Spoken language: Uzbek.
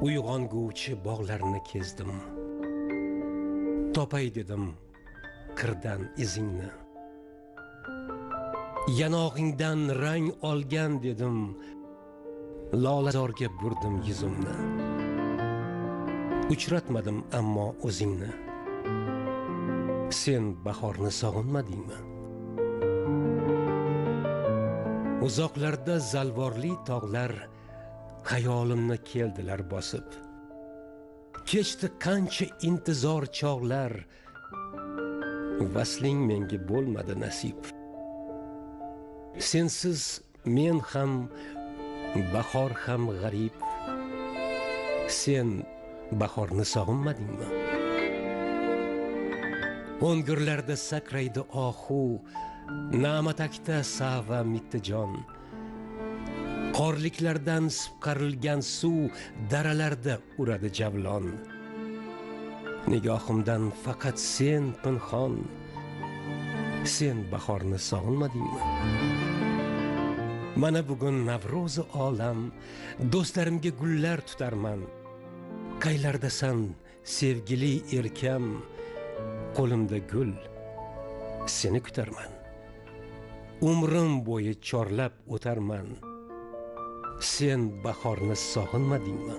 Uyg'onguvchi bog'larni kezdim. Topay dedim qirdan izingni. Yanog'ingdan rang olgan dedim. Lolazorga burdim yuzimni. Uchratmadim ammo o'zingni. Sen bahorni sog'inmadingmi? Uzoqlarda zalvorli tog'lar xayolimni keldilar bosib. Kechdi qancha intizor chog'lar, vasling menga bo'lmadi nasib. Sensiz men ham, bahor ham g'arib. Sen bahorni sog'inmadingmi? O'ngirlarda sakraydi ohu, na'matakda sava mittijon. Qorliklardan sipqarilgan suv daralarda uradi javlon. Nigohimdan faqat sen pinhon. Sen bahorni sog'inmadingmi? Mana bugun Navro'zi olam, do'stlarimga gullar tutarman. Qaylardasan sevgili erkam, qo'limda gul, seni kutarman. Umrim bo'yi chorlab o'tarman. Sen bahorni sog'inmadingmi?